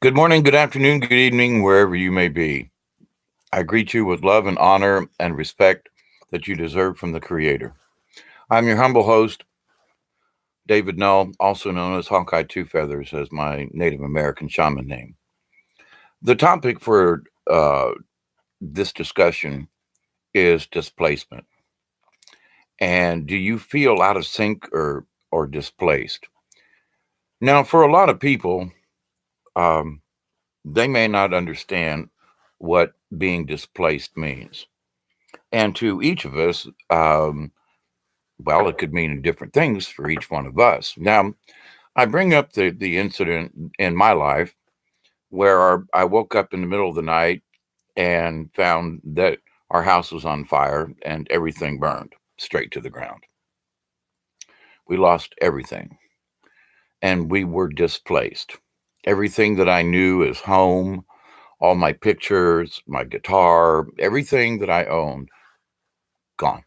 Good morning, good afternoon, good evening, wherever you may be. I greet you with love and honor and respect that you deserve from the Creator. I'm your humble host, David Null, also known as Hawkeye Two Feathers, as my Native American shaman name. The topic for this discussion is displacement. And do you feel out of sync or displaced? Now, for a lot of people, um, they may not understand what being displaced means. And to each of us, well, it could mean different things for each one of us. Now, I bring up the incident in my life where I woke up in the middle of the night and found that our house was on fire and everything burned straight to the ground. We lost everything and we were displaced. Everything that I knew as home, all my pictures, my guitar, everything that I owned, gone.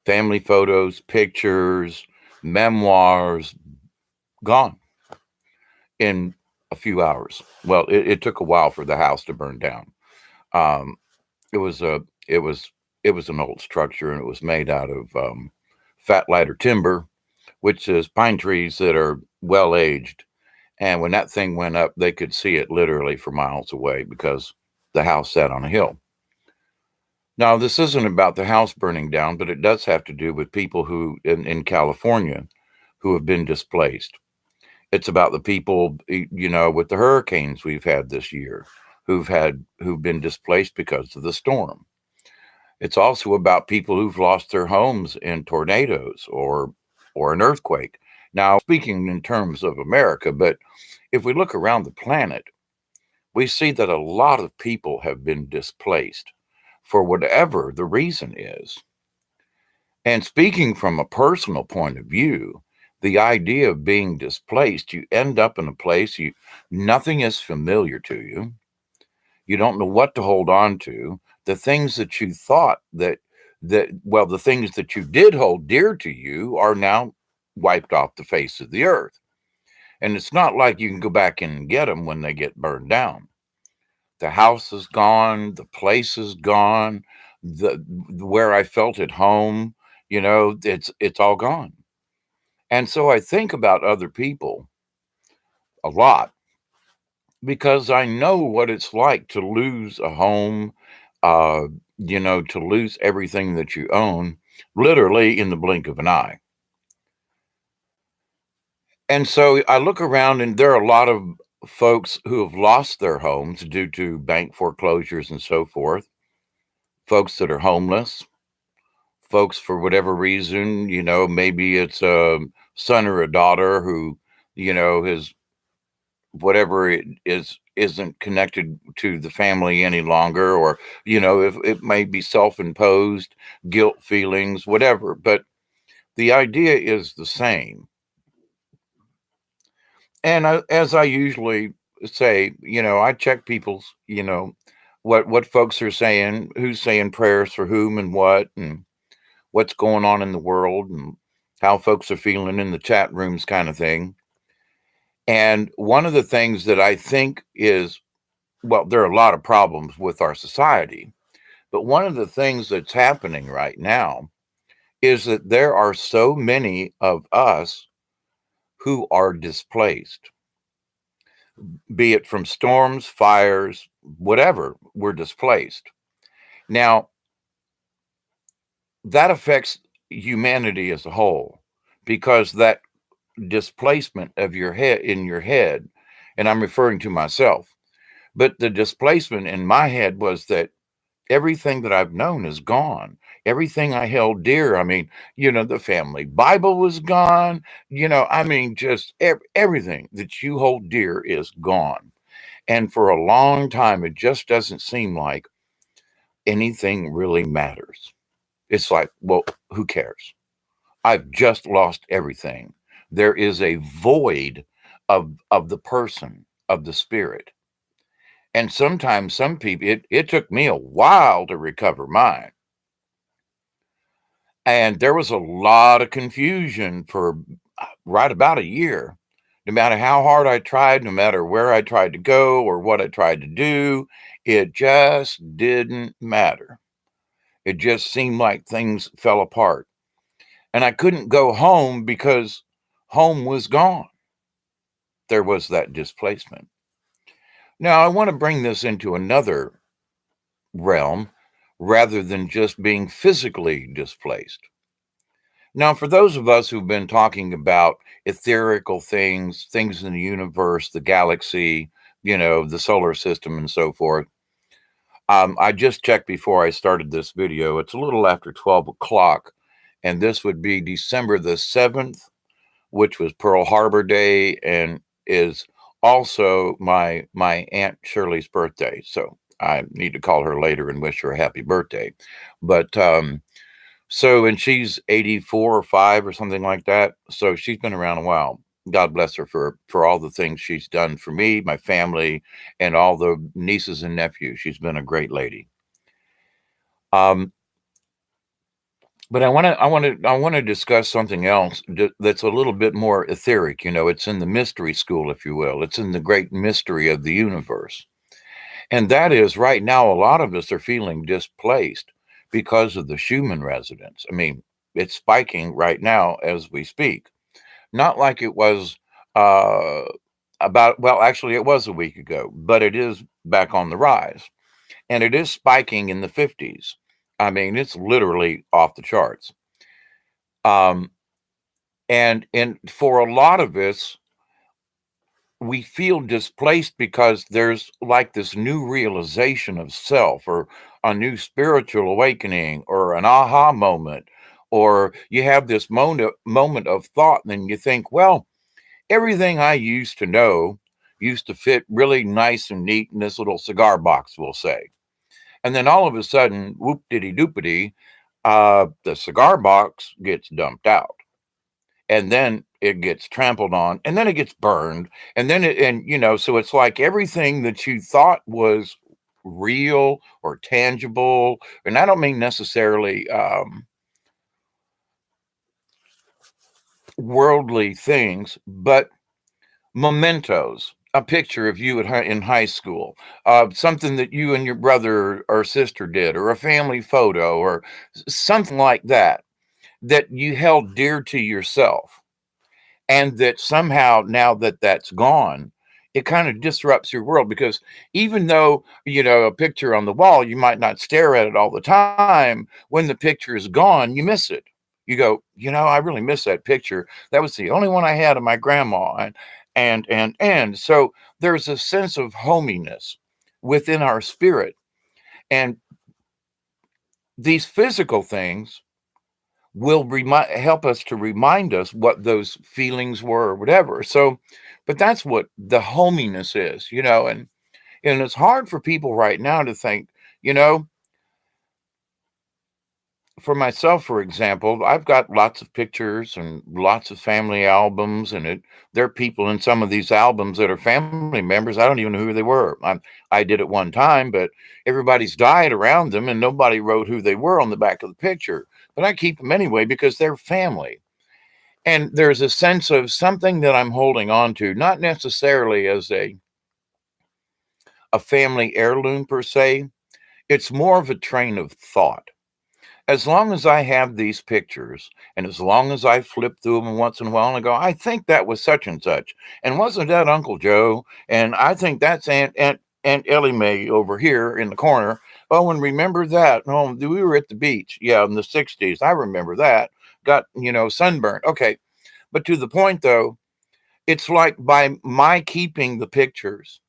Family photos, pictures, memoirs, gone in a few hours. Well, it took a while for the house to burn down. Um, it was a it was it was an old structure, and it was made out of fat ladder timber, which is pine trees that are well aged. And when that thing went up, they could see it literally for miles away because the house sat on a hill. Now, this isn't about the house burning down, but it does have to do with people who in California who have been displaced. It's about the people, with the hurricanes we've had this year, who've been displaced because of the storm. It's also about people who've lost their homes in tornadoes or an earthquake. Now, speaking in terms of America, but if we look around the planet, we see that a lot of people have been displaced for whatever the reason is. And speaking from a personal point of view, the idea of being displaced, you end up in a place you nothing is familiar to you. You don't know what to hold on to. The things that you thought the things that you did hold dear to you are now wiped off the face of the earth. And it's not like you can go back and get them when they get burned down. The house is gone, the place is gone, the where I felt at home, it's all gone. And so I think about other people a lot because I know what it's like to lose a home, uh, to lose everything that you own, literally in the blink of an eye. And so I look around, and there are a lot of folks who have lost their homes due to bank foreclosures and so forth, folks that are homeless, folks for whatever reason, maybe it's a son or a daughter who, has whatever it is isn't connected to the family any longer, or if it may be self-imposed guilt feelings, whatever, but the idea is the same. And as I usually say, I check people's, what folks are saying, who's saying prayers for whom and what, and what's going on in the world, and how folks are feeling in the chat rooms, kind of thing. And one of the things that I think is, well, there are a lot of problems with our society, but one of the things that's happening right now is that there are so many of us who are displaced, be it from storms, fires, whatever, we're displaced. Now, that affects humanity as a whole because that displacement of your head in your head, and I'm referring to myself, but the displacement in my head was that everything that I've known is gone. Everything I held dear. I mean, the family Bible was gone. Just everything that you hold dear is gone. And for a long time, it just doesn't seem like anything really matters. It's like, well, who cares? I've just lost everything. There is a void of the person, of the spirit. And sometimes some people, it took me a while to recover mine. And there was a lot of confusion for right about a year No matter how hard I tried, no matter where I tried to go or what I tried to do, it just didn't matter. It just seemed like things fell apart. And I couldn't go home because home was gone. There was that displacement. Now, I want to bring this into another realm rather than just being physically displaced. Now, for those of us who've been talking about etherical things, things in the universe, the galaxy, the solar system, and so forth, I just checked before I started this video. It's a little after 12 o'clock, and this would be December the 7th, which was Pearl Harbor Day and is also my Aunt Shirley's birthday. So I need to call her later and wish her a happy birthday. But and she's 84 or 5 or something like that. So she's been around a while. God bless her for all the things she's done for me, my family, and all the nieces and nephews. She's been a great lady. Um, but I want to discuss something else that's a little bit more etheric. It's in the mystery school, if you will. It's in the great mystery of the universe. And that is right now, a lot of us are feeling displaced because of the Schumann resonance. I mean, it's spiking right now as we speak. Not like it was uh, well, actually, it was a week ago, but it is back on the rise. And it is spiking in the 50s. I mean, it's literally off the charts. Um, and for a lot of us, we feel displaced because there's like this new realization of self or a new spiritual awakening or an aha moment, or you have this moment of thought and then you think, well, everything I used to know used to fit really nice and neat in this little cigar box, we'll say. And then all of a sudden, whoop diddy doopity, the cigar box gets dumped out, and then it gets trampled on, and then it gets burned, and then so it's like everything that you thought was real or tangible, and I don't mean necessarily worldly things, but mementos, a picture of you in high school, something that you and your brother or sister did, or a family photo, or something like that, that you held dear to yourself. And that somehow, now that that's gone, it kind of disrupts your world because even though, a picture on the wall, you might not stare at it all the time. When the picture is gone, you miss it. You go, I really miss that picture. That was the only one I had of my grandma. And so there's a sense of hominess within our spirit. And these physical things will help us to remind us what those feelings were or whatever. So, but that's what the hominess is, and it's hard for people right now to think, you know, for myself, for example, I've got lots of pictures and lots of family albums, and there are people in some of these albums that are family members. I don't even know who they were. I did it one time, but everybody's died around them, and nobody wrote who they were on the back of the picture. But I keep them anyway because they're family. And there's a sense of something that I'm holding on to, not necessarily as a family heirloom per se. It's more of a train of thought. As long as I have these pictures, and as long as I flip through them once in a while and I go, I think that was such and such, and wasn't that Uncle Joe? And I think that's Aunt Ellie Mae over here in the corner. Oh, and remember that? Oh, we were at the beach, yeah, in the '60s. I remember that. Got sunburned. Okay, but to the point though, it's like by my keeping the pictures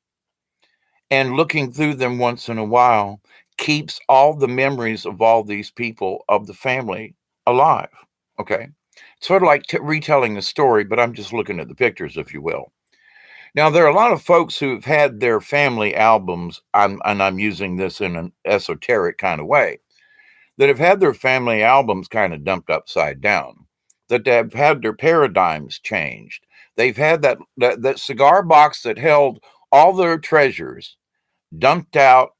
and looking through them once in a while keeps all the memories of all these people of the family alive. Okay. Sort of like retelling a story, but I'm just looking at the pictures, if you will. Now, there are a lot of folks who've had their family albums, and I'm using this in an esoteric kind of way, that have had their family albums kind of dumped upside down, that have had their paradigms changed. They've had that cigar box that held all their treasures dumped out,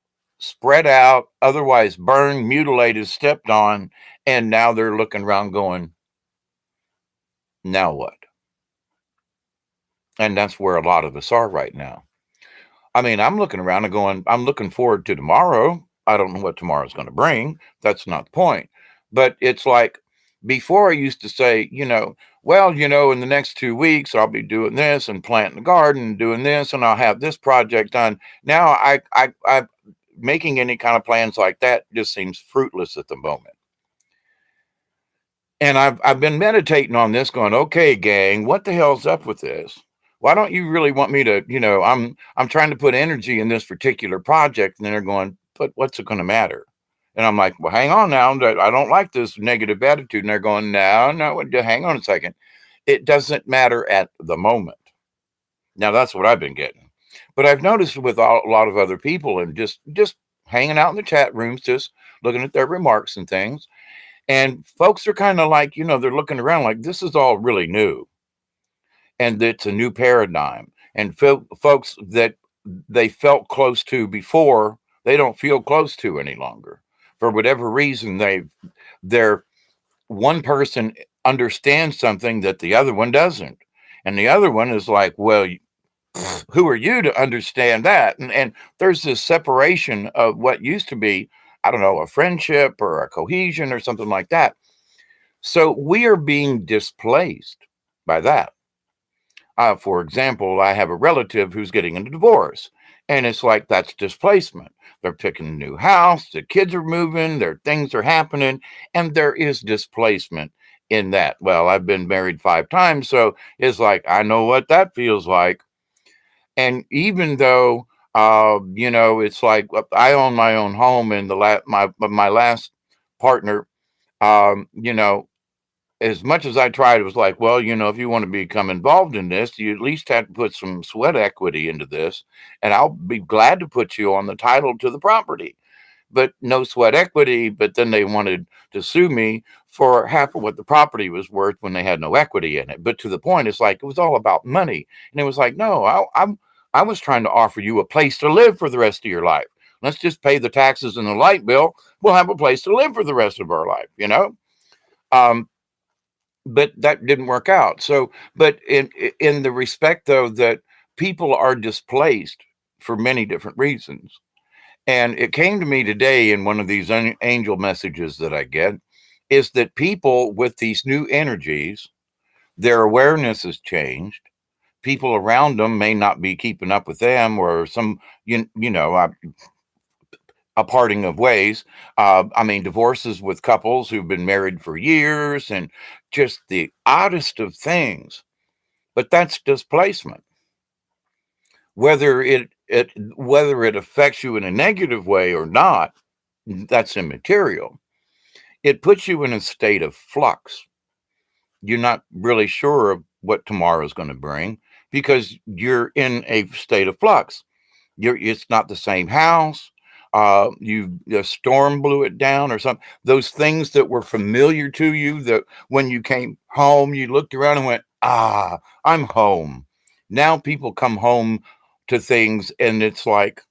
spread out, otherwise burned, mutilated, stepped on, and now they're looking around going, now what? And that's where a lot of us are right now. I mean, I'm looking around and going, I'm looking forward to tomorrow. I don't know what tomorrow's going to bring. That's not the point. But it's like before I used to say, well, in the next 2 weeks, I'll be doing this and planting the garden and doing this, and I'll have this project done. Now I making any kind of plans like that just seems fruitless at the moment. And I've been meditating on this, going, okay, gang, what the hell's up with this? Why don't you really want me to, I'm trying to put energy in this particular project, and then they're going, but what's it going to matter? And I'm like, well, hang on now, I don't like this negative attitude. And they're going, no, hang on a second. It doesn't matter at the moment. Now that's what I've been getting, but I've noticed with a lot of other people and just hanging out in the chat rooms, just looking at their remarks and things. And folks are kind of like, they're looking around like this is all really new and it's a new paradigm. And folks that they felt close to before, they don't feel close to any longer. For whatever reason, they're one person understands something that the other one doesn't. And the other one is like, well, who are you to understand that? And there's this separation of what used to be, I don't know, a friendship or a cohesion or something like that. So we are being displaced by that. For example, I have a relative who's getting a divorce, and it's like that's displacement. They're picking a new house, the kids are moving, their things are happening, and there is displacement in that. Well, I've been married 5 times, so it's like I know what that feels like. And even though, it's like I own my own home, and my last partner, you know, as much as I tried, it was like, well, if you want to become involved in this, you at least have to put some sweat equity into this, and I'll be glad to put you on the title to the property. But no sweat equity. But then they wanted to sue me for half of what the property was worth when they had no equity in it. But to the point, it's like it was all about money, and it was like, no, I was trying to offer you a place to live for the rest of your life. Let's just pay the taxes and the light bill. We'll have a place to live for the rest of our life. Um, but that didn't work out. So, but in the respect though that people are displaced for many different reasons, and it came to me today in one of these angel messages that I get, is that people with these new energies, their awareness has changed. People around them may not be keeping up with them, or some a parting of ways. I mean, divorces with couples who've been married for years, and just the oddest of things. But that's displacement. Whether it affects you in a negative way or not, that's immaterial. It puts you in a state of flux. You're not really sure of what tomorrow is going to bring because you're in a state of flux. It's not the same house. A storm blew it down or something. Those things that were familiar to you, that when you came home, you looked around and went, I'm home. Now people come home to things and it's like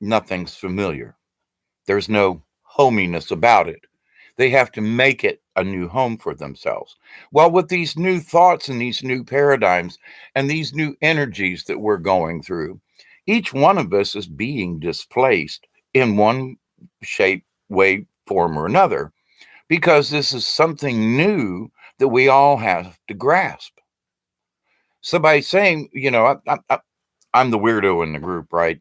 nothing's familiar. There's no hominess about it. They have to make it a new home for themselves. Well, with these new thoughts and these new paradigms and these new energies that we're going through, each one of us is being displaced in one shape, way, form, or another, because this is something new that we all have to grasp. So by saying, I'm the weirdo in the group, right?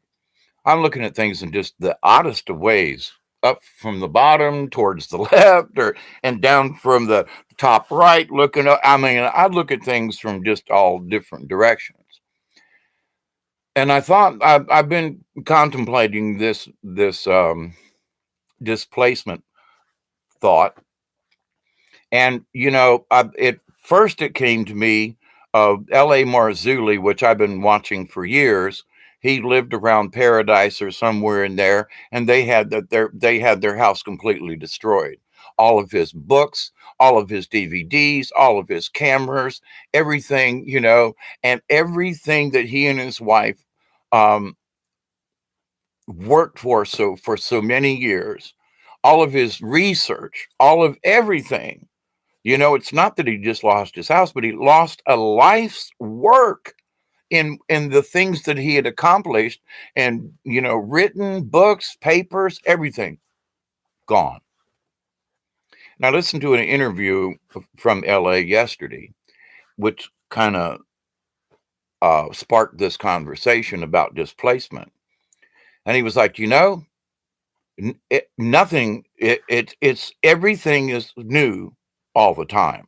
I'm looking at things in just the oddest of ways, up from the bottom towards the left, or and down from the top right. Looking up, I mean, I look at things from just all different directions. And I thought I've been contemplating this displacement thought, and it first it came to me of L.A. Marzulli, which I've been watching for years. He lived around Paradise or somewhere in there, and they had their house completely destroyed. All of his books, all of his DVDs, all of his cameras, everything, and everything that he and his wife um, worked for so many years, all of his research, all of everything It's not that he just lost his house, but he lost a life's work in the things that he had accomplished and, written books, papers, everything gone. Now, listen to an interview from LA yesterday, which kind of sparked this conversation about displacement. And he was like, nothing, it's everything is new all the time.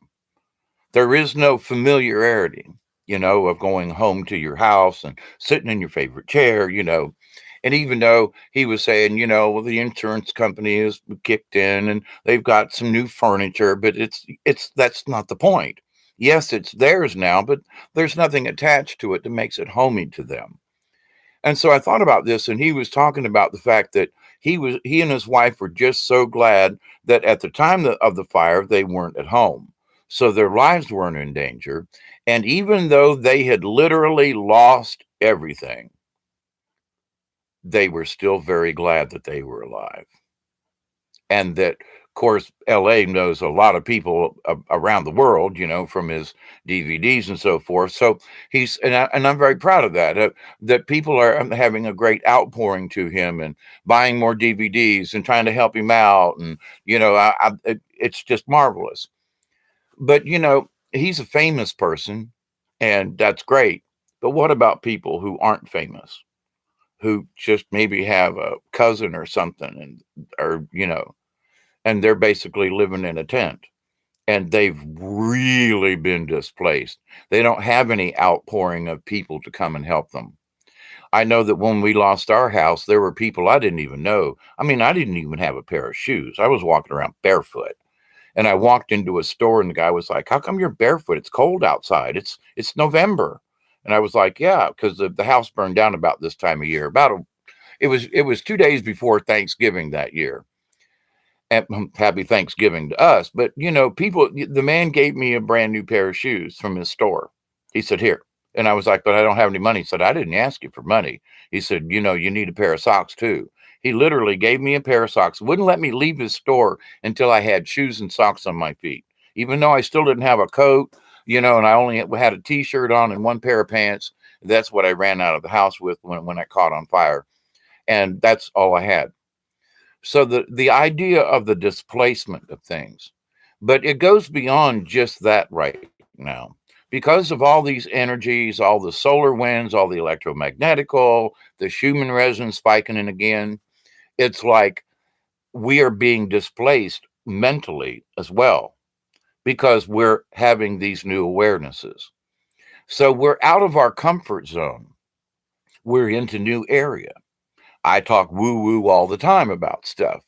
There is no familiarity, of going home to your house and sitting in your favorite chair, And even though he was saying, well, the insurance company is kicked in and they've got some new furniture, but that's not the point. Yes, it's theirs now, but there's nothing attached to it that makes it homey to them. And so I thought about this, and he was talking about the fact that he and his wife were just so glad that at the time of the fire, they weren't at home. So their lives weren't in danger. And even though they had literally lost everything, they were still very glad that they were alive. And that, of course, LA knows a lot of people around the world, from his DVDs and so forth. So and I'm very proud of that, that people are having a great outpouring to him and buying more DVDs and trying to help him out. And, it's just marvelous. But, he's a famous person and that's great. But what about people who aren't famous, who just maybe have a cousin or something and they're basically living in a tent and they've really been displaced. They don't have any outpouring of people to come and help them. I know that when we lost our house, there were people I didn't even know. I mean, I didn't even have a pair of shoes. I was walking around barefoot. And I walked into a store and the guy was like, "How come you're barefoot? It's cold outside. It's November." And I was like, "Yeah, because the house burned down about this time of year. It was 2 days before Thanksgiving that year. And happy Thanksgiving to us." But the man gave me a brand new pair of shoes from his store. He said, "Here." And I was like, "But I don't have any money." He said, "I didn't ask you for money." He said, "You need a pair of socks too." He literally gave me a pair of socks, wouldn't let me leave his store until I had shoes and socks on my feet, even though I still didn't have a coat, and I only had a t-shirt on and one pair of pants. That's what I ran out of the house with when I caught on fire. And that's all I had. So the idea of the displacement of things, but it goes beyond just that right now. Because of all these energies, all the solar winds, all the electromagnetical, the Schumann resonance spiking in again, it's like we are being displaced mentally as well because we're having these new awarenesses. So we're out of our comfort zone. We're into new area. I talk woo woo all the time about stuff,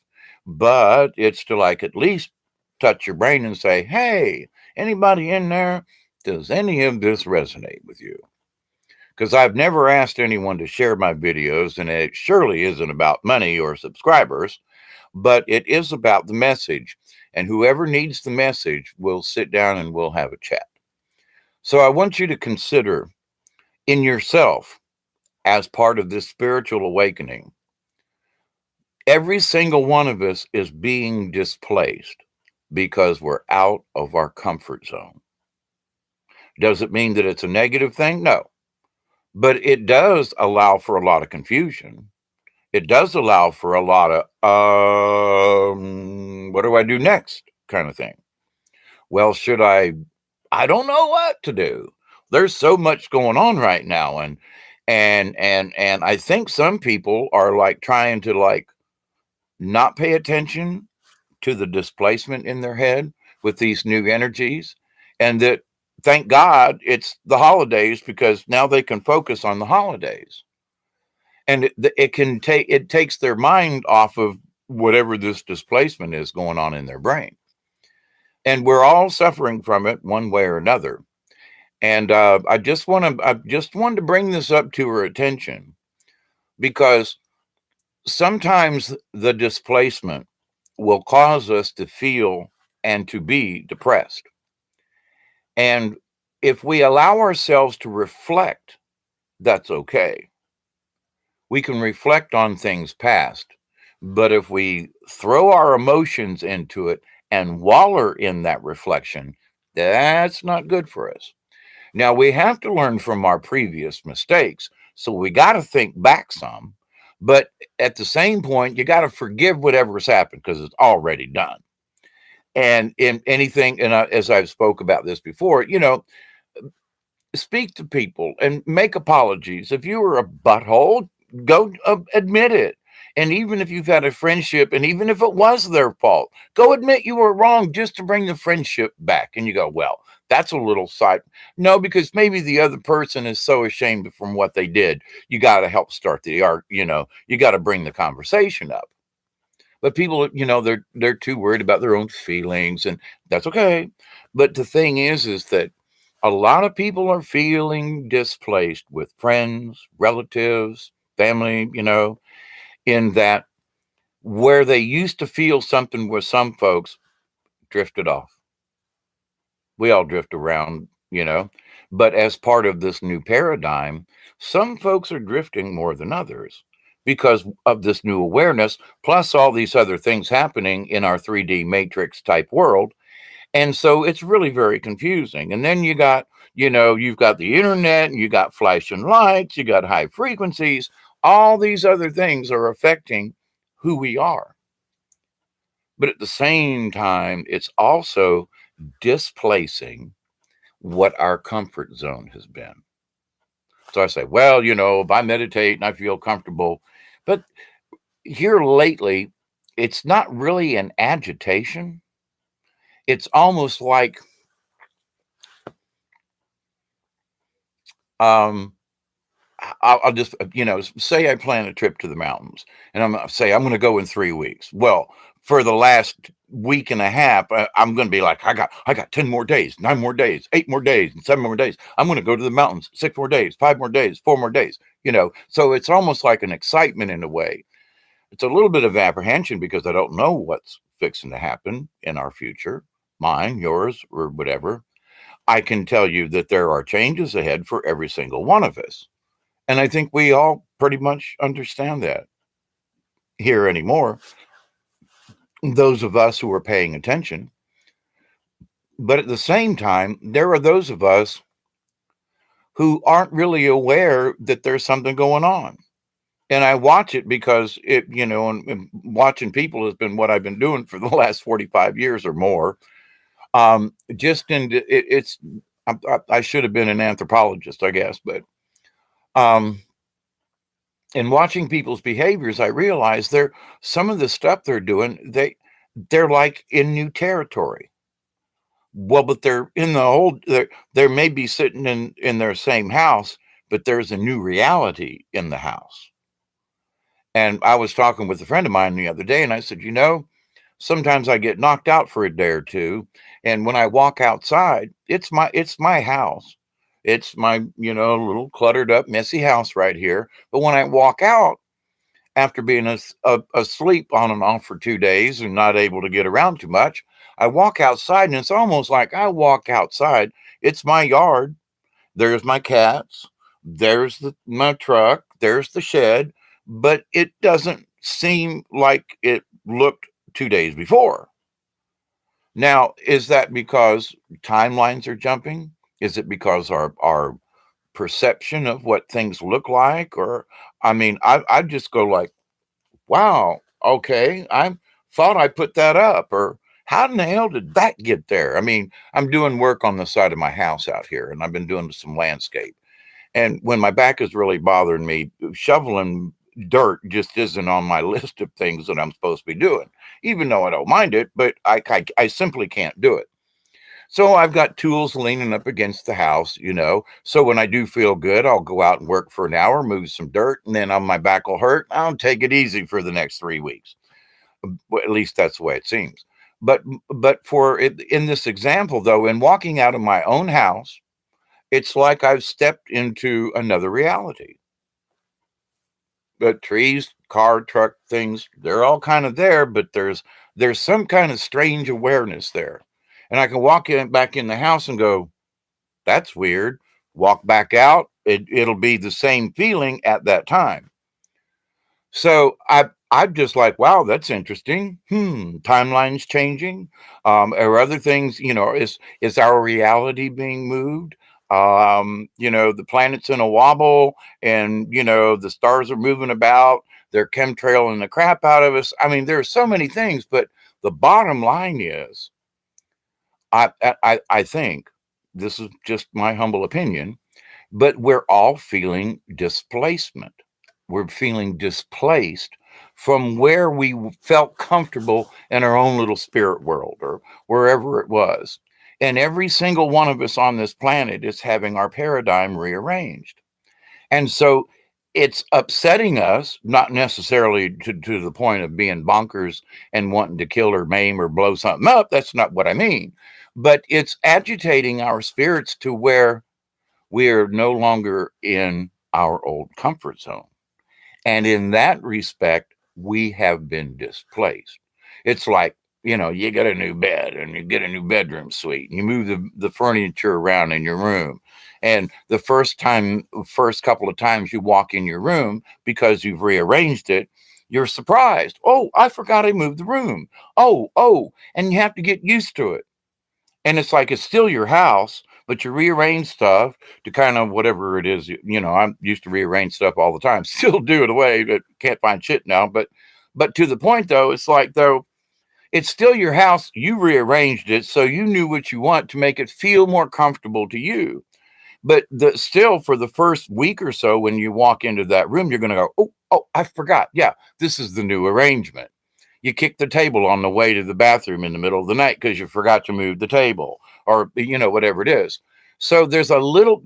but it's to like at least touch your brain and say, "Hey, anybody in there? Does any of this resonate with you?" Because I've never asked anyone to share my videos, and it surely isn't about money or subscribers, but it is about the message. And whoever needs the message will sit down and we'll have a chat. So I want you to consider in yourself as part of this spiritual awakening. Every single one of us is being displaced because we're out of our comfort zone. Does it mean that it's a negative thing? No. But it does allow for a lot of confusion. It does allow for a lot of, what do I do next kind of thing. Well, I don't know what to do. There's so much going on right now. And I think some people are like trying to like not pay attention to the displacement in their head with these new energies. And that, thank God, it's the holidays because now they can focus on the holidays. And it takes their mind off of whatever this displacement is going on in their brain. And we're all suffering from it one way or another. And I just wanted to bring this up to her attention because sometimes the displacement will cause us to feel and to be depressed. And if we allow ourselves to reflect, that's okay. We can reflect on things past, but if we throw our emotions into it and waller in that reflection, that's not good for us. Now, we have to learn from our previous mistakes. So we got to think back some. But at the same point, you got to forgive whatever's happened because it's already done. And in anything, and as I've spoke about this before, speak to people and make apologies. If you were a butthole, go admit it. And even if you've had a friendship, and even if it was their fault, go admit you were wrong just to bring the friendship back. And you go, well, that's a little side. No, because maybe the other person is so ashamed from what they did. You got to help start the art. You got to bring the conversation up. But people, they're too worried about their own feelings, and that's okay. But the thing is that a lot of people are feeling displaced with friends, relatives, family, in that where they used to feel something with some folks drifted off. We all drift around, but as part of this new paradigm, some folks are drifting more than others because of this new awareness, plus all these other things happening in our 3D matrix type world. And so it's really very confusing. And then you've got the internet, and you got flashing lights, you got high frequencies, all these other things are affecting who we are. But at the same time, it's also displacing what our comfort zone has been. So I say, well, if I meditate and I feel comfortable, but here lately, it's not really an agitation. It's almost like um, I'll just, say I plan a trip to the mountains and I'm going to go in 3 weeks. Well, for the last week and a half, I'm going to be like, I got 10 more days, 9 more days, 8 more days, and 7 more days. I'm going to go to the mountains, 6 more days, 5 more days, 4 more days, so it's almost like an excitement in a way. It's a little bit of apprehension because I don't know what's fixing to happen in our future, mine, yours, or whatever. I can tell you that there are changes ahead for every single one of us. And I think we all pretty much understand that here anymore, those of us who are paying attention. But at the same time, there are those of us who aren't really aware that there's something going on. And I watch it because and watching people has been what I've been doing for the last 45 years or more. Just in it's, I should have been an anthropologist, I guess, but um, in watching people's behaviors, I realize some of the stuff they're doing, they're like in new territory. Well, but they're in the old, they may be sitting in their same house, but there's a new reality in the house. And I was talking with a friend of mine the other day, and I said, sometimes I get knocked out for a day or two, and when I walk outside, it's my house. It's my, little cluttered up, messy house right here. But when I walk out after being asleep on and off for 2 days and not able to get around too much, I walk outside, and it's almost like I walk outside. It's my yard. There's my cats. There's my truck. There's the shed. But it doesn't seem like it looked 2 days before. Now, is that because timelines are jumping? Is it because our perception of what things look like? Or, I mean, I just go like, wow, okay, I thought I put that up. Or how in the hell did that get there? I mean, I'm doing work on the side of my house out here, and I've been doing some landscape. And when my back is really bothering me, shoveling dirt just isn't on my list of things that I'm supposed to be doing, even though I don't mind it, but I simply can't do it. So I've got tools leaning up against the house, So when I do feel good, I'll go out and work for an hour, move some dirt, and then my back will hurt. I'll take it easy for the next 3 weeks. Well, at least that's the way it seems. But for it, in this example, though, in walking out of my own house, it's like I've stepped into another reality. But trees, car, truck, things, they're all kind of there, but there's some kind of strange awareness there. And I can walk back in the house and go, that's weird. Walk back out, it'll be the same feeling at that time. So I'm just like, wow, that's interesting. Timelines changing. Are other things, is our reality being moved? The planet's in a wobble, and the stars are moving about. They're chemtrailing the crap out of us. I mean, there are so many things, but the bottom line is, I think this is just my humble opinion, but we're all feeling displacement. We're feeling displaced from where we felt comfortable in our own little spirit world or wherever it was. And every single one of us on this planet is having our paradigm rearranged. And so it's upsetting us, not necessarily to the point of being bonkers and wanting to kill or maim or blow something up. That's not what I mean. But it's agitating our spirits to where we're no longer in our old comfort zone. And in that respect, we have been displaced. It's like, you get a new bed and you get a new bedroom suite and you move the furniture around in your room. And the first couple of times you walk in your room because you've rearranged it, you're surprised. Oh, I forgot I moved the room. Oh, and you have to get used to it. And it's like it's still your house, but you rearrange stuff to kind of whatever it is. I'm used to rearrange stuff all the time. Still do it away, but can't find shit now. But to the point though, it's like though it's still your house. You rearranged it so you knew what you want to make it feel more comfortable to you. But still for the first week or so, when you walk into that room, you're going to go, oh, I forgot. Yeah, this is the new arrangement. You kick the table on the way to the bathroom in the middle of the night because you forgot to move the table or, whatever it is. So there's a little,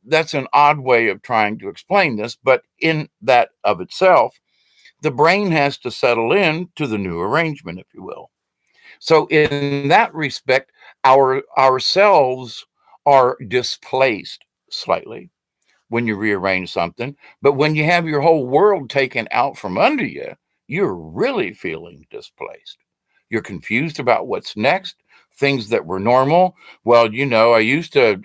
that's an odd way of trying to explain this, but in that of itself, the brain has to settle in to the new arrangement, if you will. So in that respect, ourselves are displaced slightly when you rearrange something. But when you have your whole world taken out from under you, you're really feeling displaced. You're confused about what's next, things that were normal. Well, I used to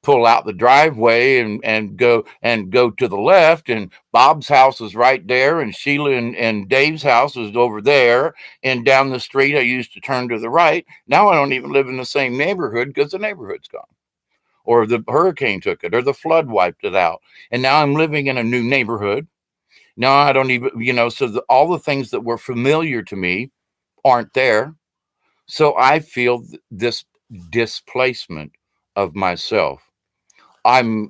pull out the driveway and go to the left, and Bob's house is right there, and Sheila and Dave's house is over there, and down the street I used to turn to the right. Now I don't even live in the same neighborhood because the neighborhood's gone, or the hurricane took it, or the flood wiped it out. And now I'm living in a new neighborhood. Now I don't even, so all the things that were familiar to me aren't there. So I feel this displacement of myself. I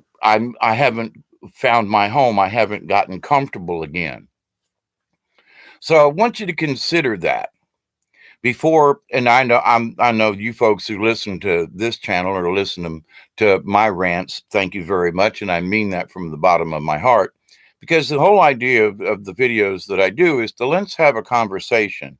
haven't found my home. I haven't gotten comfortable again. So I want you to consider that before. And I know you folks who listen to this channel or listen to my rants, thank you very much, and I mean that from the bottom of my heart, because the whole idea of the videos that I do is to let's have a conversation.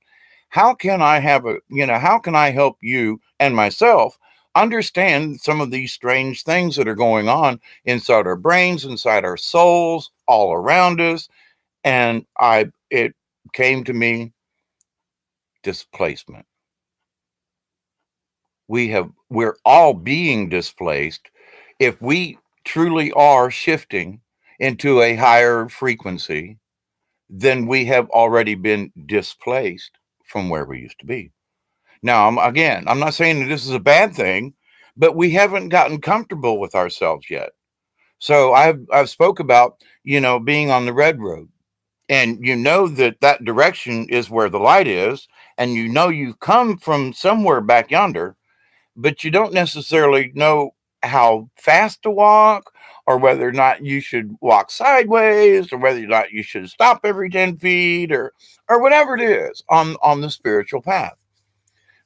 How can I how can I help you and myself understand some of these strange things that are going on inside our brains, inside our souls, all around us? And it came to me: displacement. We're all being displaced if we truly are shifting into a higher frequency. Then we have already been displaced from where we used to be. Now, I'm not saying that this is a bad thing, but we haven't gotten comfortable with ourselves yet. So I've spoke about being on the red road, and that direction is where the light is, and you've come from somewhere back yonder, but you don't necessarily know how fast to walk, or whether or not you should walk sideways, or whether or not you should stop every 10 feet, or whatever it is on the spiritual path.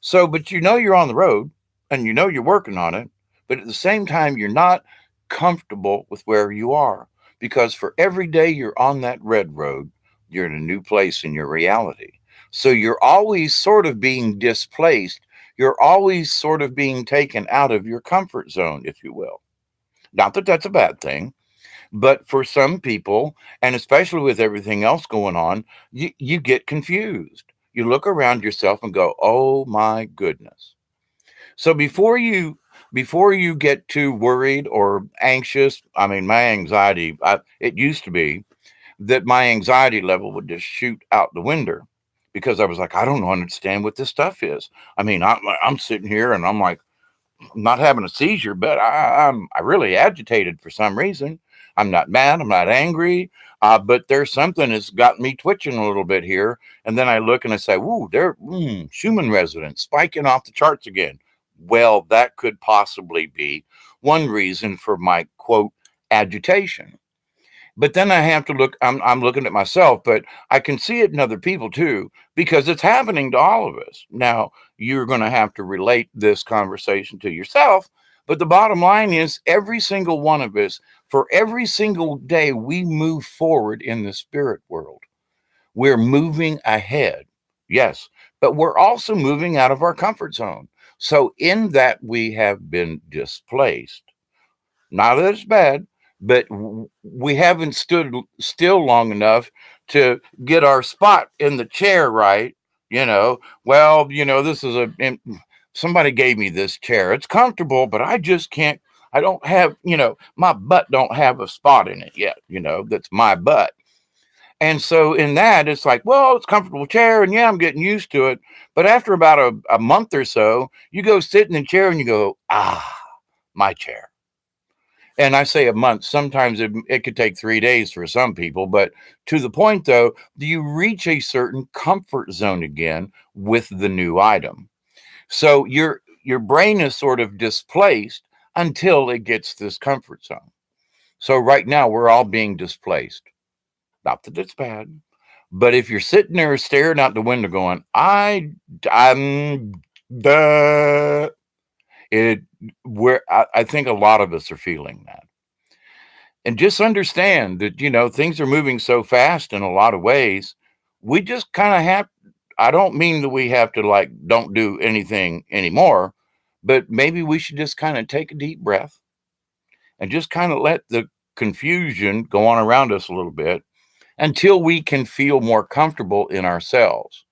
So, but you're on the road, and you're working on it, but at the same time, you're not comfortable with where you are, because for every day you're on that red road, you're in a new place in your reality. So you're always sort of being displaced. You're always sort of being taken out of your comfort zone, if you will. Not that that's a bad thing, but for some people, and especially with everything else going on, you get confused. You look around yourself and go, "Oh my goodness." So before you get too worried or anxious, I mean, my anxiety, it used to be, that my anxiety level would just shoot out the window because I was like, I don't understand what this stuff is. I mean, I'm sitting here and I'm like, not having a seizure, but I really agitated for some reason. I'm not mad. I'm not angry. But there's something that's got me twitching a little bit here. And then I look and I say, "Ooh, there, Schumann resonance spiking off the charts again." Well, that could possibly be one reason for my quote agitation. But then I have to look, I'm looking at myself, but I can see it in other people too, because it's happening to all of us. Now, you're going to have to relate this conversation to yourself. But the bottom line is, every single one of us, for every single day we move forward in the spirit world, we're moving ahead. Yes, but we're also moving out of our comfort zone. So, in that, we have been displaced. Not that it's bad, but we haven't stood still long enough to get our spot in the chair right. Well, this is somebody gave me this chair. It's comfortable, but I just can't. I don't have, my butt don't have a spot in it yet. That's my butt. And so in that, it's like, well, it's a comfortable chair, and yeah, I'm getting used to it. But after about a month or so, you go sit in the chair and you go, my chair. And I say a month. Sometimes it could take 3 days for some people. But to the point, though, do you reach a certain comfort zone again with the new item? So your brain is sort of displaced until it gets this comfort zone. So right now we're all being displaced. Not that it's bad, but if you're sitting there staring out the window going, I'm the it where I think a lot of us are feeling that. And just understand that, things are moving so fast in a lot of ways. We just kind of have, I don't mean that we have to like, don't do anything anymore, but maybe we should just kind of take a deep breath and just kind of let the confusion go on around us a little bit until we can feel more comfortable in ourselves.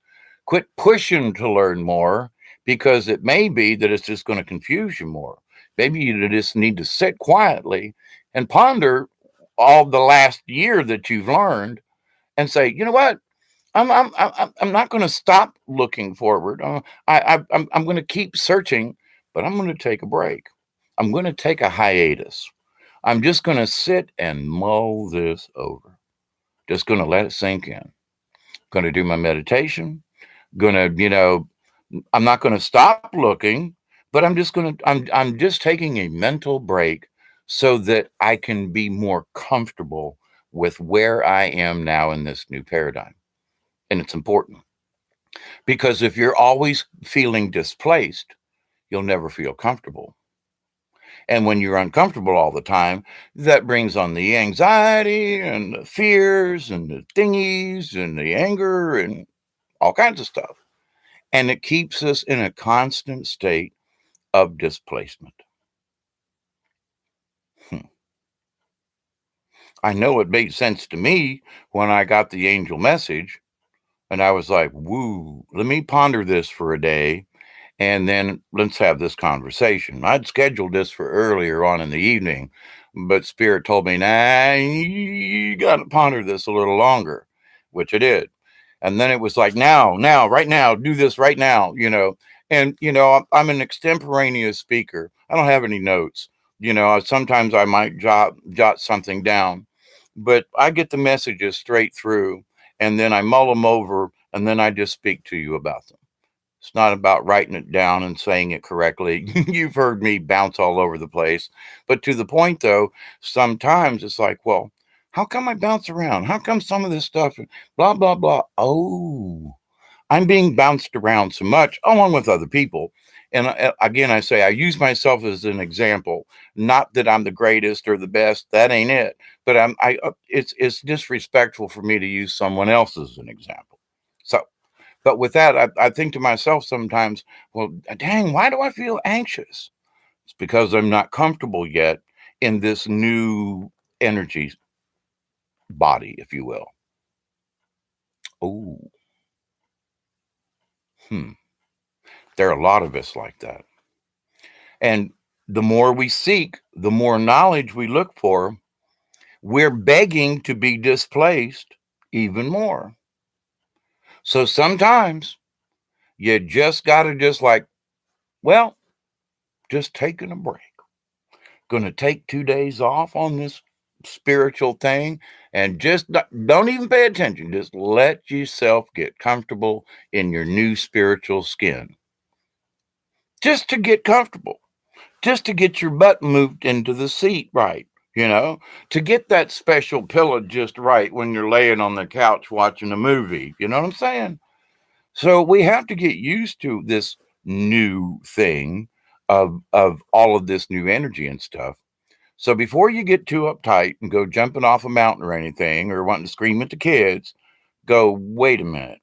Quit pushing to learn more because it may be that it's just going to confuse you more. Maybe you just need to sit quietly and ponder all the last year that you've learned and say, you know what? I'm not going to stop looking forward. I'm going to keep searching, but I'm going to take a break. I'm going to take a hiatus. I'm just going to sit and mull this over. Just going to let it sink in. Going to do my meditation. Going to, I'm not going to stop looking, but I'm just taking a mental break so that I can be more comfortable with where I am now in this new paradigm. And it's important because if you're always feeling displaced, you'll never feel comfortable. And when you're uncomfortable all the time, that brings on the anxiety and the fears and the thingies and the anger and all kinds of stuff. And it keeps us in a constant state of displacement. Hmm. I know it made sense to me when I got the angel message, and I was like, woo, let me ponder this for a day, and then let's have this conversation. I'd scheduled this for earlier on in the evening, but Spirit told me, nah, you got to ponder this a little longer, which I did. And then it was like, now, right now, do this right now. And, I'm an extemporaneous speaker. I don't have any notes. Sometimes I might jot something down, but I get the messages straight through and then I mull them over and then I just speak to you about them. It's not about writing it down and saying it correctly. You've heard me bounce all over the place. But to the point, though, sometimes it's like, well, how come I bounce around? How come some of this stuff, blah, blah, blah? Oh, I'm being bounced around so much, along with other people. And again, I say I use myself as an example. Not that I'm the greatest or the best. That ain't it. But it's disrespectful for me to use someone else as an example. So, but with that, I think to myself sometimes, well, dang, why do I feel anxious? It's because I'm not comfortable yet in this new energy body, if you will. Oh, hmm. There are a lot of us like that. And the more we seek, the more knowledge we look for, we're begging to be displaced even more. So sometimes you just got to just like, well, just taking a break. Going to take 2 days off on this spiritual thing and just don't even pay attention. Just let yourself get comfortable in your new spiritual skin. Just to get comfortable, just to get your butt moved into the seat right, you know, to get that special pillow just right when you're laying on the couch watching a movie. You know what I'm saying? So we have to get used to this new thing of all of this new energy and stuff. So before you get too uptight and go jumping off a mountain or anything or wanting to scream at the kids, go, wait a minute.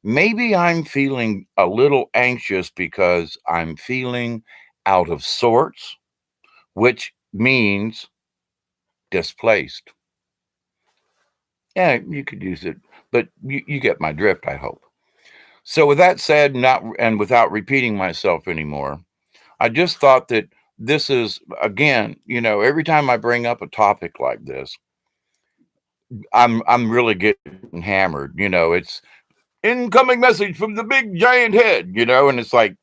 Maybe I'm feeling a little anxious because I'm feeling out of sorts, which means displaced. Yeah, you could use it, but you get my drift, I hope. So with that said, not and without repeating myself anymore, I just thought that this is again, every time I bring up a topic like this, I'm really getting hammered. It's incoming message from the big giant head, and it's like,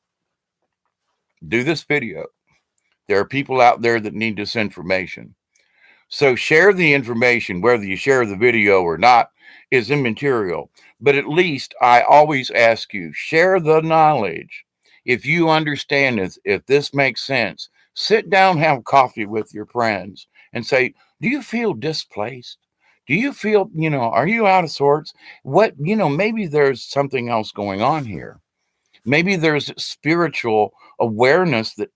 do this video. There are people out there that need this information. So share the information, whether you share the video or not, is immaterial. But at least I always ask you, share the knowledge. If you understand this, if this makes sense, sit down, have coffee with your friends and say, do you feel displaced? Do you feel, are you out of sorts? What, maybe there's something else going on here. Maybe there's spiritual awareness that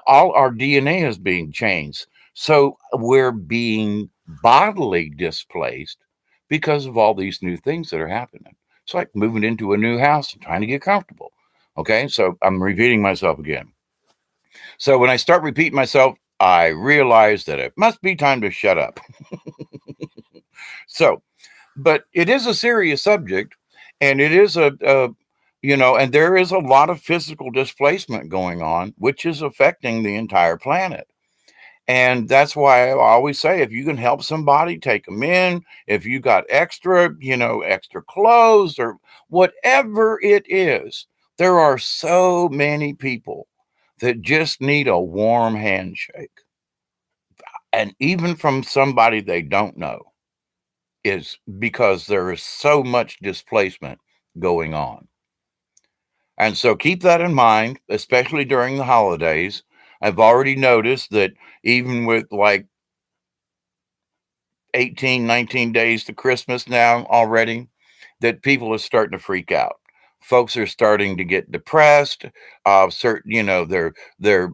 all our DNA is being changed. So we're being bodily displaced because of all these new things that are happening. It's like moving into a new house and trying to get comfortable. Okay, so I'm repeating myself again. So when I start repeating myself, I realize that it must be time to shut up. So, but it is a serious subject, and it is and there is a lot of physical displacement going on, which is affecting the entire planet. And that's why I always say, if you can help somebody, take them in. If you got extra, extra clothes or whatever it is, there are so many people that just need a warm handshake. And even from somebody they don't know, is because there is so much displacement going on. And so keep that in mind, especially during the holidays. I've already noticed that even with like 18, 19 days to Christmas now already, that people are starting to freak out. Folks are starting to get depressed. Certain, they're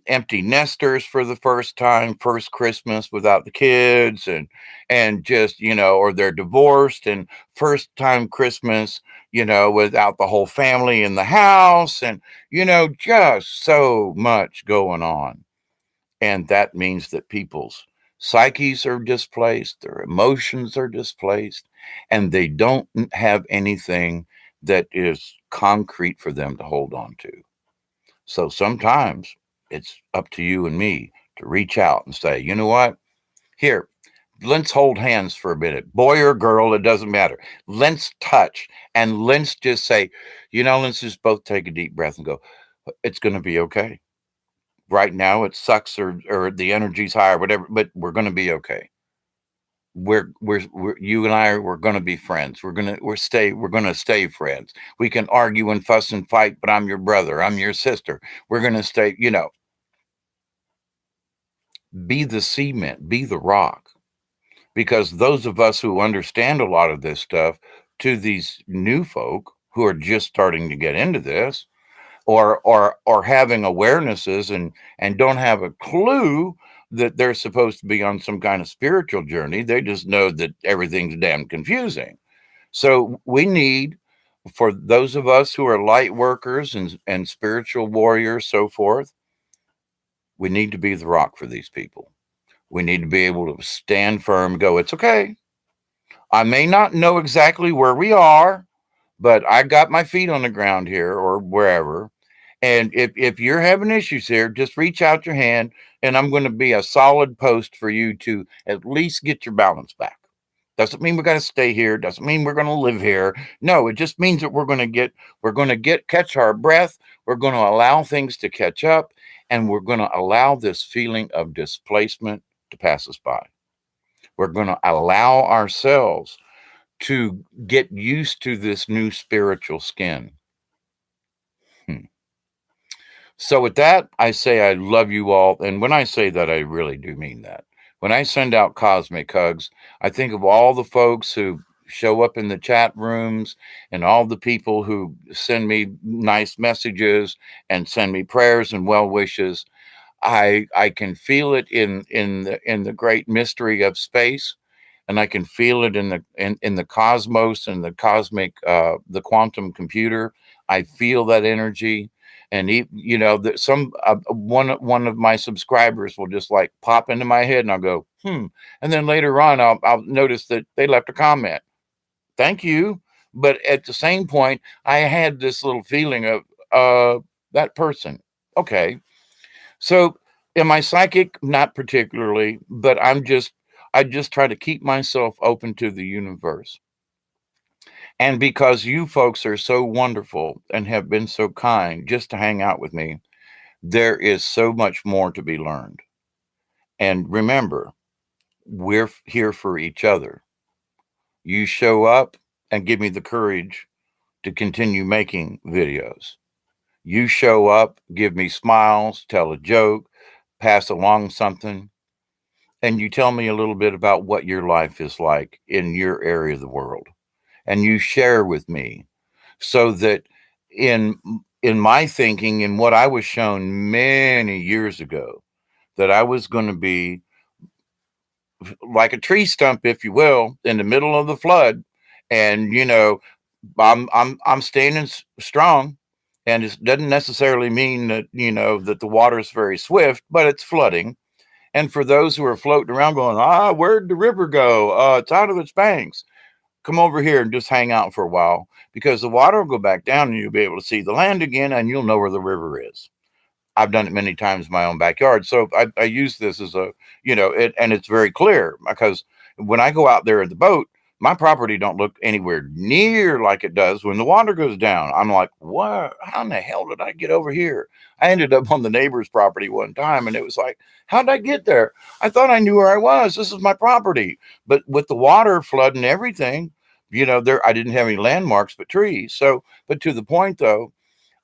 empty nesters for the first time, first Christmas without the kids, and just or they're divorced and first time Christmas, without the whole family in the house, and just so much going on. And that means that people's psyches are displaced, their emotions are displaced, and they don't have anything that is concrete for them to hold on to. So sometimes it's up to you and me to reach out and say, you know what? Here, let's hold hands for a minute. Boy or girl, it doesn't matter. Let's touch and let's just say, let's just both take a deep breath and go, it's going to be okay. Right now it sucks or the energy's high or whatever, but we're going to be okay. We're you and I, we're going to be friends. We're going to stay friends. We can argue and fuss and fight, but I'm your brother. I'm your sister. We're going to stay, be the cement, be the rock. Because those of us who understand a lot of this stuff, to these new folk who are just starting to get into this, or having awarenesses and don't have a clue that they're supposed to be on some kind of spiritual journey. They just know that everything's damn confusing. So we need, for those of us who are light workers and spiritual warriors, so forth, we need to be the rock for these people. We need to be able to stand firm and go, it's okay. I may not know exactly where we are, but I got my feet on the ground here or wherever. And if you're having issues here, just reach out your hand, and I'm going to be a solid post for you to at least get your balance back. Doesn't mean we're going to stay here. Doesn't mean we're going to live here. No, it just means that we're going to catch our breath. We're going to allow things to catch up, and we're going to allow this feeling of displacement to pass us by. We're going to allow ourselves to get used to this new spiritual skin. Hmm. So, with that, I say I love you all. And when I say that, I really do mean that. When I send out cosmic hugs, I think of all the folks who show up in the chat rooms and all the people who send me nice messages and send me prayers and well wishes. I can feel it in the great mystery of space, and I can feel it in the cosmos and the cosmic the quantum computer. I feel that energy, and that some one of my subscribers will just like pop into my head, and I'll go and then later on I'll notice that they left a comment. Thank you, but at the same point, I had this little feeling of that person. Okay, so am I psychic? Not particularly, but I just try to keep myself open to the universe. And because you folks are so wonderful and have been so kind just to hang out with me, there is so much more to be learned. And remember, we're here for each other. You show up and give me the courage to continue making videos. You show up, give me smiles, tell a joke, pass along something, and you tell me a little bit about what your life is like in your area of the world, and you share with me, so that in in my thinking and what I was shown many years ago, that I was going to be like a tree stump, if you will, in the middle of the flood, and I'm standing strong, and it doesn't necessarily mean that that the water is very swift, but it's flooding. And for those who are floating around going, where'd the river go? It's out of its banks. Come over here and just hang out for a while, because the water will go back down and you'll be able to see the land again, and you'll know where the river is. I've done it many times in my own backyard. So I use this as and it's very clear, because when I go out there in the boat, my property don't look anywhere near like it does when the water goes down. I'm like, what? How in the hell did I get over here? I ended up on the neighbor's property one time, and it was like, how did I get there? I thought I knew where I was. This is my property. But with the water flooding everything, I didn't have any landmarks but trees. So, but to the point though,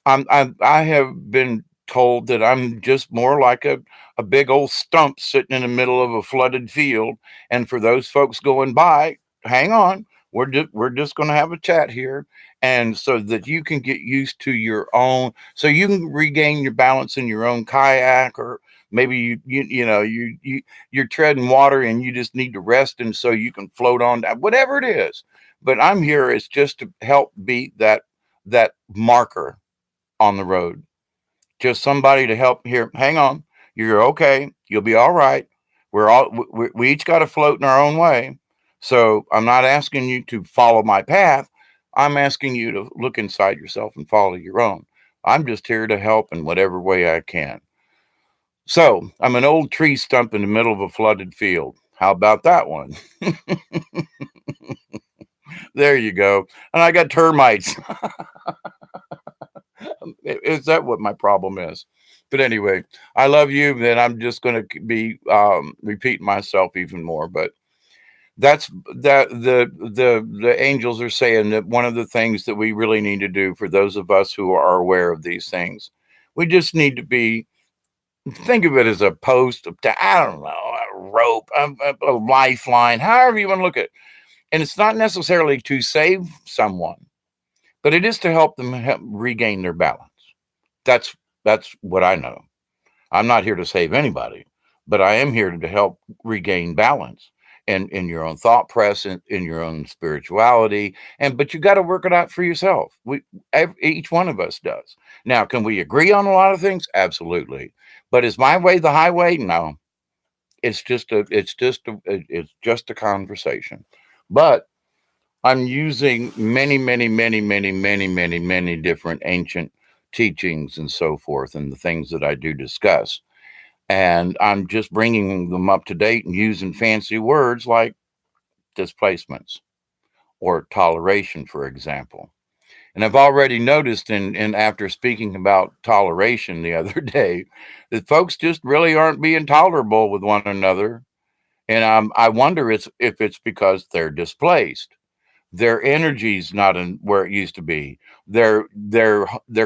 I have been told that I'm just more like a big old stump sitting in the middle of a flooded field. And for those folks going by, hang on, we're just going to have a chat here, and so that you can get used to your own, so you can regain your balance in your own kayak, or maybe you're treading water and you just need to rest, and so you can float on down, whatever it is. But I'm here is just to help be that marker on the road. Just somebody to help here. Hang on. You're okay. You'll be all right. We each got to float in our own way. So I'm not asking you to follow my path. I'm asking you to look inside yourself and follow your own. I'm just here to help in whatever way I can. So I'm an old tree stump in the middle of a flooded field. How about that one? There you go. And I got termites. Is that what my problem is? But anyway, I love you. Then I'm just going to be repeating myself even more. But that's that the angels are saying that one of the things that we really need to do, for those of us who are aware of these things, we just need to be, think of it as a post, I don't know, a rope, a lifeline, however you want to look at it. And it's not necessarily to save someone, but it is to help them regain their balance. That's what I know. I'm not here to save anybody, but I am here to help regain balance in your own thought process, in your own spirituality. But you got to work it out for yourself. Each one of us does. Now, can we agree on a lot of things? Absolutely. But is my way the highway? No. It's just a conversation. But I'm using many, many, many, many, many, many, many different ancient teachings and so forth, and the things that I do discuss. And I'm just bringing them up to date and using fancy words like displacements or toleration, for example. And I've already noticed in after speaking about toleration the other day that folks just really aren't being tolerable with one another. And I wonder if it's because they're displaced. Their energy's not in where it used to be. Their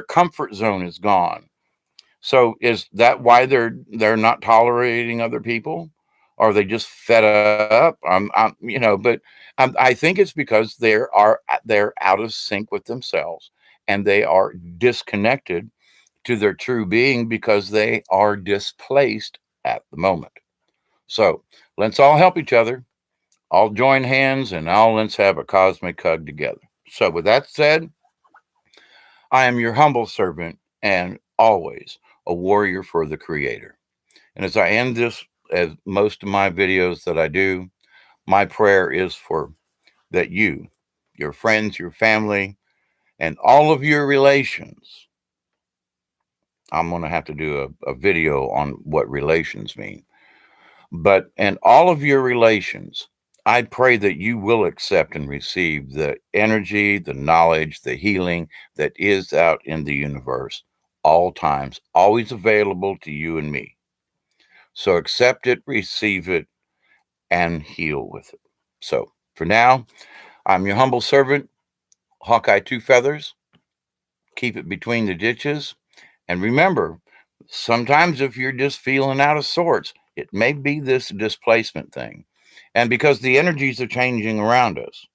comfort zone is gone. So is that why they're not tolerating other people? Or are they just fed up? But I think it's because they're out of sync with themselves, and they are disconnected to their true being because they are displaced at the moment. So let's all help each other. All join hands and all let's have a cosmic hug together. So with that said, I am your humble servant and always a warrior for the Creator. And as I end this, as most of my videos that I do, my prayer is for that you, your friends, your family, and all of your relations. I'm going to have to do a video on what relations mean. But in all of your relations, I pray that you will accept and receive the energy, the knowledge, the healing that is out in the universe, all times, always available to you and me. So accept it, receive it, and heal with it. So for now, I'm your humble servant, Hawkeye Two Feathers. Keep it between the ditches. And remember, sometimes if you're just feeling out of sorts, it may be this displacement thing. And because the energies are changing around us.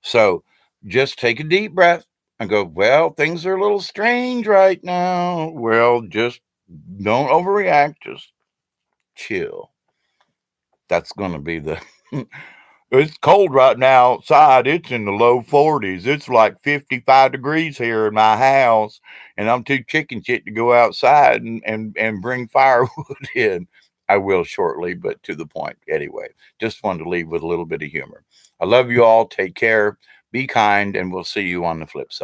So just take a deep breath and go, well, things are a little strange right now. Well, just don't overreact. Just chill. That's going to be the. It's cold right now outside. It's in the low 40s. It's like 55 degrees here in my house, and I'm too chicken shit to go outside and bring firewood in. I will shortly, but to the point anyway. Just wanted to leave with a little bit of humor. I love you all. Take care. Be kind, and we'll see you on the flip side.